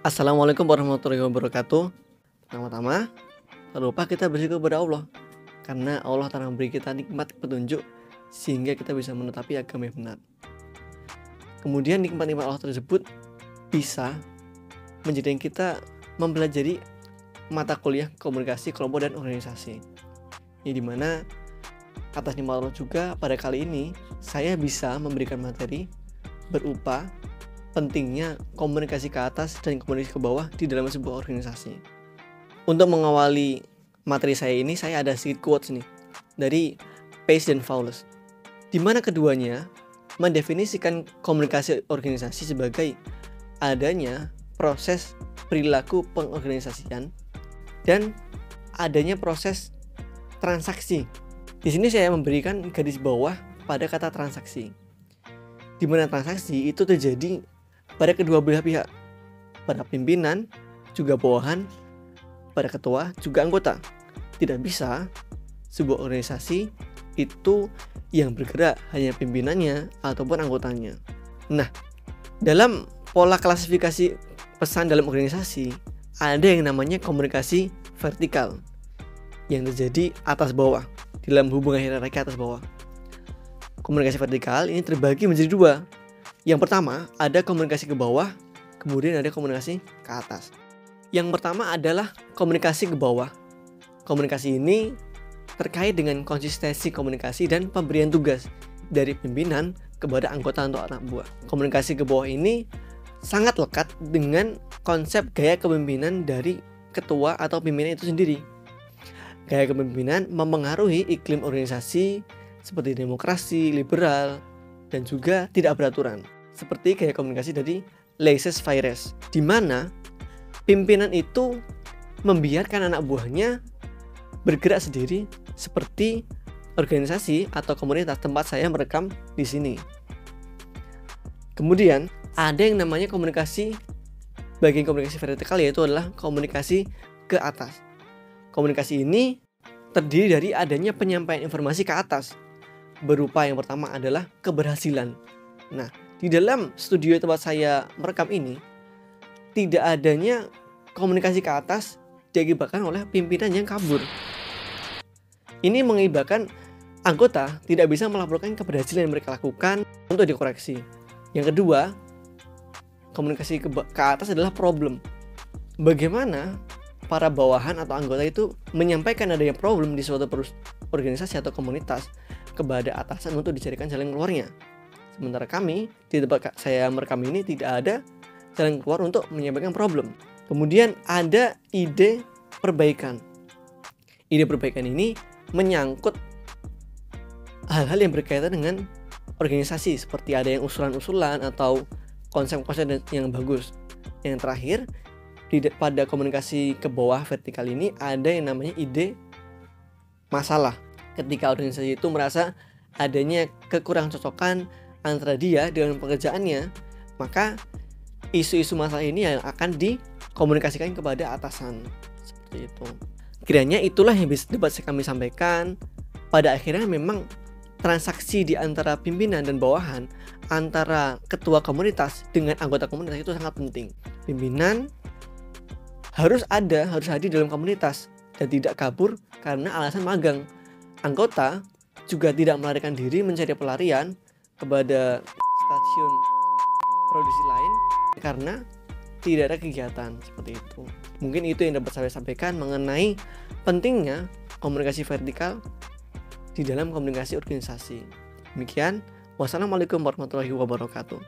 Assalamualaikum warahmatullahi wabarakatuh. Pertama-tama, tak lupa kita bersyukur kepada Allah karena Allah telah memberi kita nikmat petunjuk sehingga kita bisa menetapi agama yang benar. Kemudian nikmat-nikmat Allah tersebut bisa menjadikan kita mempelajari mata kuliah komunikasi kelompok dan organisasi. Ini dimana atas nikmat Allah juga pada kali ini saya bisa memberikan materi berupa pentingnya komunikasi ke atas dan komunikasi ke bawah di dalam sebuah organisasi. Untuk mengawali materi saya ini, saya ada sedikit quotes nih dari Pace dan Fowles, di mana keduanya mendefinisikan komunikasi organisasi sebagai adanya proses perilaku pengorganisasian dan adanya proses transaksi. Di sini saya memberikan garis bawah pada kata transaksi, di mana transaksi itu terjadi pada kedua belah pihak, pada pimpinan, juga bawahan, pada ketua, juga anggota. Tidak bisa sebuah organisasi itu yang bergerak hanya pimpinannya ataupun anggotanya. Nah, dalam pola klasifikasi pesan dalam organisasi, ada yang namanya komunikasi vertikal yang terjadi atas bawah, dalam hubungan hierarki atas bawah. Komunikasi vertikal ini terbagi menjadi dua. Yang pertama, ada komunikasi ke bawah, kemudian ada komunikasi ke atas. Yang pertama adalah komunikasi ke bawah. Komunikasi ini terkait dengan konsistensi komunikasi dan pemberian tugas dari pimpinan kepada anggota atau anak buah. Komunikasi ke bawah ini sangat lekat dengan konsep gaya kepemimpinan dari ketua atau pimpinan itu sendiri. Gaya kepemimpinan memengaruhi iklim organisasi seperti demokrasi, liberal, dan juga tidak beraturan. Seperti gaya komunikasi dari laissez-faire, di mana pimpinan itu membiarkan anak buahnya bergerak sendiri seperti organisasi atau komunitas tempat saya merekam di sini. Kemudian ada yang namanya komunikasi, bagian komunikasi vertikal, yaitu adalah komunikasi ke atas. Komunikasi ini terdiri dari adanya penyampaian informasi ke atas, berupa yang pertama adalah keberhasilan. Nah, di dalam studio tempat saya merekam ini, tidak adanya komunikasi ke atas diakibatkan oleh pimpinan yang kabur. Ini mengakibatkan anggota tidak bisa melaporkan keberhasilan yang mereka lakukan untuk dikoreksi. Yang kedua, komunikasi ke atas adalah problem. Bagaimana para bawahan atau anggota itu menyampaikan adanya problem di suatu organisasi atau komunitas kepada atasan untuk dicarikan jalan keluarnya. Sementara kami, di tempat saya merekam ini, tidak ada jalan keluar untuk menyampaikan problem. Kemudian ada ide perbaikan. Ide perbaikan ini menyangkut hal-hal yang berkaitan dengan organisasi, seperti ada yang usulan-usulan atau konsep-konsep yang bagus. Yang terakhir, pada komunikasi ke bawah vertikal ini ada yang namanya ide masalah. Ketika organisasi itu merasa adanya kekurang cocokan antara dia dengan pekerjaannya, maka isu-isu masalah ini yang akan dikomunikasikan kepada atasan. Seperti itu. Kiranya itulah yang dapat kami sampaikan. Pada akhirnya memang transaksi di antara pimpinan dan bawahan, antara ketua komunitas dengan anggota komunitas itu sangat penting. Pimpinan harus hadir dalam komunitas dan tidak kabur karena alasan magang. Anggota juga tidak melarikan diri mencari pelarian kepada stasiun produksi lain karena tidak ada kegiatan seperti itu. Mungkin itu yang dapat saya sampaikan mengenai pentingnya komunikasi vertikal di dalam komunikasi organisasi. Demikian, wassalamualaikum warahmatullahi wabarakatuh.